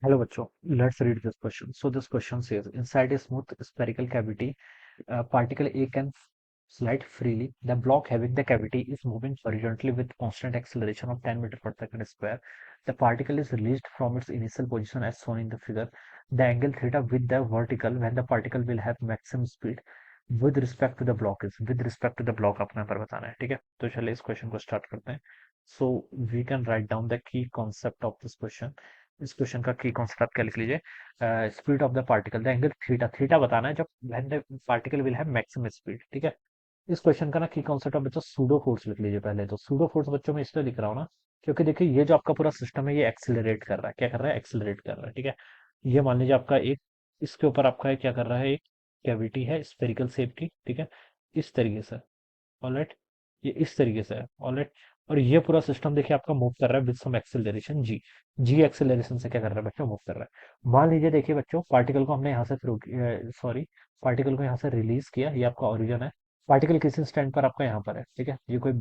Hello, bachcho. Let's read this question. So this question says, inside a smooth spherical cavity, particle A can slide freely. The block having the cavity is moving horizontally with constant acceleration of 10 meter per second square. The particle is released from its initial position as shown in the figure. The angle theta with the vertical when the particle will have maximum speed with respect to the block is with respect to the block अपने पर बताना है ठीक है तो चलिए इस question को स्टार्ट करते हैं so we can write down the key concept of this question इस क्वेश्चन का की कॉन्सेप्ट आप क्या लिख लीजिए speed of the particle the angle theta theta बताना है जब when the particle will have maximum speed ठीक है इस क्वेश्चन का ना की कॉन्सेप्ट ऑफ बच्चों सूडो फोर्स लिख लीजिए पहले तो सूडो फोर्स बच्चों में इसलिए लिख रहा हूँ ना क्योंकि देखिए ये जो आपका पूरा सिस्टम है ये एक्सिलरेट कर रहा है क्या कर रहा है एक्सिलरेट कर रहा है ठीक है ये मान लीजिए आपका एक इसके ऊपर आपका क्या कर रहा है एक कैविटी है स्फेरिकल शेप की ठीक है इस तरीके से ऑलराइट ये इस तरीके से है ऑलराइट और ये पूरा सिस्टम देखिए आपका मूव कर रहा है with some acceleration g g acceleration से क्या कर रहा है बच्चों मूव कर रहा है मान लीजिए देखिए बच्चों पार्टिकल को हमने यहाँ से थ्रू सॉरी पार्टिकल को यहाँ से रिलीज किया ये आपका ओरिजिन है पार्टिकल किसी स्टैंड पर आपका यहाँ पर है ठीक है ये कोई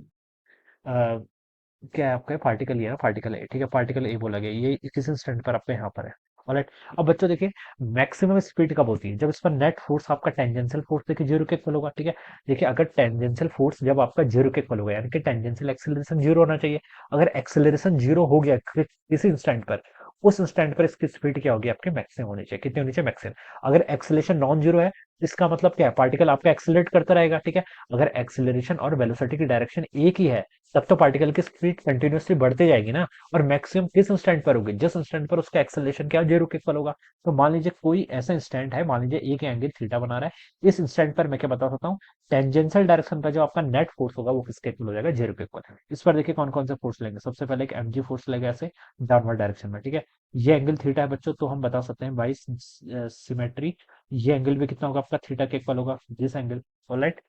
क्या है आपका पार्टिकल ये है पार्टिकल ए ठीक है पार्टिकल ए बोला गया ये किस इंस्टेंट पर आपका यहाँ पर है ऑलराइट अब बच्चों देखिए मैक्सिमम स्पीड कब होती है जब इस पर नेट फोर्स आपका टेंजेंशियल फोर्स देखिए जीरो के इक्वल होगा ठीक है देखिए अगर टेंजेंशियल फोर्स जब आपका जीरो के इक्वल होगा यानी कि टेंजेंशियल एक्सेलरेशन जीरो होना चाहिए अगर एक्सेलरेशन जीरो हो गया किसी इंस्टेंट पर उस इंस्टेंट पर इसकी स्पीड क्या होगी आपकी मैक्सिमम होनी चाहिए कितनी होनी चाहिए मैक्सिमम अगर एक्सेलरेशन नॉन जीरो है इसका मतलब क्या है पार्टिकल आपका एक्सेलरेट करता रहेगा ठीक है अगर एक्सेलरेशन और वेलोसिटी की डायरेक्शन एक ही है तब तो पार्टिकल की स्पीड कंटिन्यूअसली बढ़ती जाएगी ना और मैक्सिमम किस इंस्टेंट पर होगी जिस इंस्टेंट पर उसका एक्सेलरेशन क्या जीरो के इक्वल होगा तो मान लीजिए कोई ऐसा इंस्टेंट है मान लीजिए एक एंगल थीटा बना रहा है इस इंस्टेंट पर मैं क्या बता सकता हूँ टेंजेंशियल डायरेक्शन पर जो आपका नेट फोर्स होगा वो किसके इक्वल हो जाएगा जीरो के इक्वल इस पर देखिए कौन कौन से फोर्स लेंगे सबसे पहले एक एमजी फोर्स लेगा ऐसे डाउनवर्ड डायरेक्शन में ठीक है ये एंगल थीटा है बच्चों तो हम बता सकते हैं बाई सिमेट्री ये एंगल भी कितना होगा आपका थीटा के इक्वल होगा दिस एंगल ऑलराइट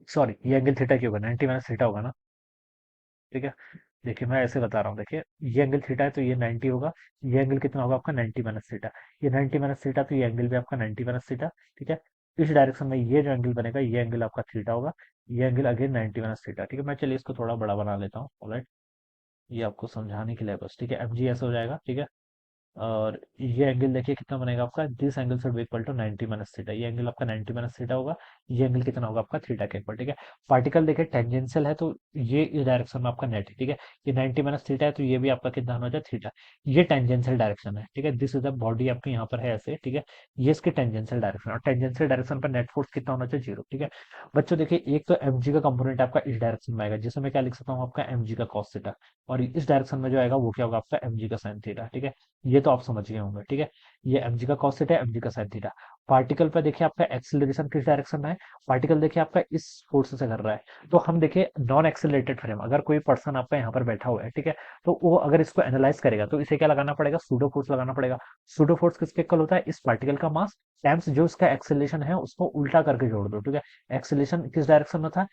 सॉरी ये एंगल थीटा क्यों होगा 90 माइनस थीटा होगा ना ठीक है देखिए मैं ऐसे बता रहा हूँ देखिए ये एंगल थीटा है तो ये 90 होगा ये एंगल कितना होगा आपका 90 माइनस थीटा ये 90 माइनस थीटा तो ये एंगल भी आपका 90 माइनस थीटा ठीक है इस डायरेक्शन में ये जो एंगल बनेगा ये एंगल आपका थीटा होगा ये एंगल अगेन 90 माइनस थीटा ठीक है मैं चलिए इसको थोड़ा बड़ा बना लेता हूँ ऑलराइट ये आपको समझाने के लिए बस ठीक है एम जी ऐसे हो जाएगा ठीक है और ये एंगल देखिए कितना बनेगा आपका this angle should be equal to 90 minus theta ये एंगल आपका 90 माइनस थीटा होगा ये एंगल कितना होगा आपका थीटा के इक्वल ठीक है पार्टिकल देखिए टेंजेंशियल है तो ये इस डायरेक्शन में आपका नेट है ठीक है ये 90 माइनस थीटा है तो ये भी आपका कितना होना चाहिए थीटा ये टेंजेंशियल डायरेक्शन है ठीक है दिस इज द बॉडी आपके यहाँ पर है ऐसे ठीक है ये इसके टेंजेंशियल डायरेक्शन और टेंजेंशियल डायरेक्शन पर नेट फोर्स कितना होना चाहिए जीरो ठीक है बच्चों देखिए एक तो एम का कंपोनेंट आपका इस डायरेक्शन में आएगा जिसमें मैं क्या लिख सकता हूँ आपका एम का कॉस थीटा और इस डायरेक्शन में जो आएगा वो क्या होगा आपका एम का साइन थीटा ठीक है ये तो आप समझ गए होंगे ठीक है ये mg का cos थीटा mg का sin थीटा पार्टिकल पर देखिए आपका एक्सेलरेशन किस डायरेक्शन में है पार्टिकल देखिए आपका इस फोर्स से कर रहा है तो हम देखिए नॉन एक्सेलरेटेड फ्रेम अगर कोई पर्सन आपका यहाँ पर बैठा हुआ है ठीक है तो वो अगर इसको एनालाइज करेगा तो इसे क्या लगाना पड़ेगा सूडो फोर्स लगाना पड़ेगा सूडो फोर्स किसके इक्वल होता है इस पार्टिकल का मास टाइम्स जो इसका एक्सेलरेशन है उसको उल्टा करके जोड़ दो ठीक है एक्सेलरेशन किस डायरेक्शन में था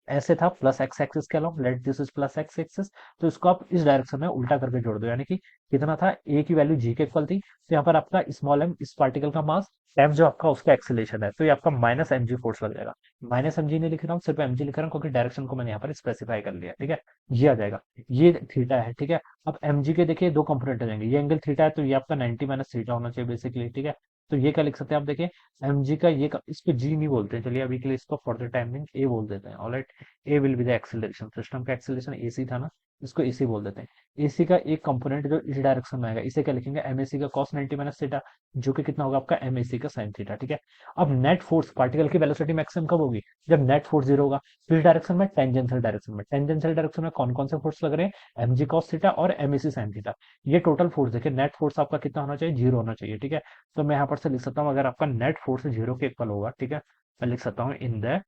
ऐसे था प्लस एक्स एक्सिस के along let this is plus x axis तो इसको आप इस डायरेक्शन में उल्टा करके जोड़ दो यानी कि कितना था ए की वैल्यू जी के इक्वल थी तो यहाँ पर आपका स्मॉल एम इस पार्टिकल का मास एम जो आपका उसका एक्सेलेशन है तो ये आपका माइनस एम जी फोर्स लग जाएगा माइनस एम जी नहीं लिख रहा हूँ सिर्फ एम जी लिख रहा हूँ क्योंकि डायरेक्शन को मैंने यहाँ पर स्पेसिफाई कर लिया ठीक है ये आ जाएगा ये थीटा है ठीक है अब एम जी के देखिए दो कंपोनेंट हो जाएंगे ये एंगल थीटा है तो ये आपका 90 माइनस थीटा होना चाहिए बेसिकली ठीक है तो ये क्या लिख सकते हैं आप देखिए एम जी का ये इसको जी नहीं बोलते चलिए अभी के लिए इसको फॉर द टाइमिंग ए बोल देते हैं alright A will be the acceleration system का एक्सेलरेशन एसी था ना इसको एसी बोल देते हैं एसी का एक कंपोनेंट जो इस डायरेक्शन में आएगा इसे क्या लिखेंगे एमएसी का cos 90 माइनस थीटा जो कि कितना होगा आपका एमएसी का sin थीटा ठीक है अब नेट फोर्स पार्टिकल की वेलोसिटी मैक्सिमम कब होगी जब नेट फोर्स जीरो होगा किस डायरेक्शन में टेंजेंशियल डायरेक्शन में कौन कौन से फोर्स लग रहे हैं एमजी cos थीटा और एमएसी sin थीटा ये टोटल फोर्स देखिए नेट फोर्स आपका कितना होना चाहिए जीरो होना चाहिए ठीक है तो मैं यहाँ पर से लिख सकता हूँ अगर आपका नेट फोर्स जीरो के इक्वल होगा ठीक है मैं लिख सकता हूँ in the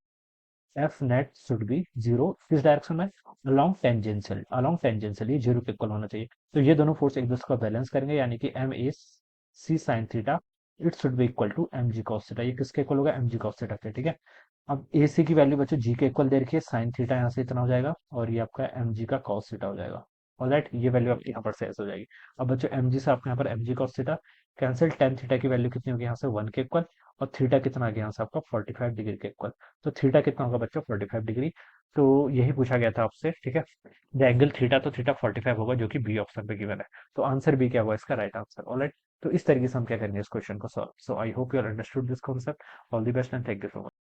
F net should be zero किस डायरेक्शन में अलोंग टेंजेंशियल ये जीरो के इक्वल होना चाहिए तो ये दोनों फोर्स एक दूसरे को बैलेंस करेंगे यानी कि m a c sine theta it should be equal to m g cos theta ये किसके इक्वल होगा एम जी कॉस थीटा के ठीक है अब ए सी की वैल्यू बच्चों जी के इक्वल दे रखिए साइन थीटा यहाँ से इतना हो जाएगा और ये आपका एम जी का कॉस थीटा हो जाएगा ऑलराइट ये वैल्यू आपकी यहाँ पर से ऐसे हो जाएगी अब बच्चों एम जी से आपके यहाँ पर m g cos theta cancel tan theta की वैल्यू कितनी होगी यहाँ से वन के इक्वल और थीटा कितना आ गया यहाँ से आपका 45 डिग्री के इक्वल। तो थीटा कितना होगा बच्चों 45 डिग्री। तो यही पूछा गया था आपसे, ठीक है। द एंगल थीटा, तो थीटा 45 होगा जो कि बी ऑप्शन पे गिवन है। तो आंसर बी क्या होगा इसका राइट आंसर। ऑलराइट, तो इस तरीके से हम क्या करेंगे इस क्वेश्चन को solve. So I hope you are understood this concept. All the best and thank you so much.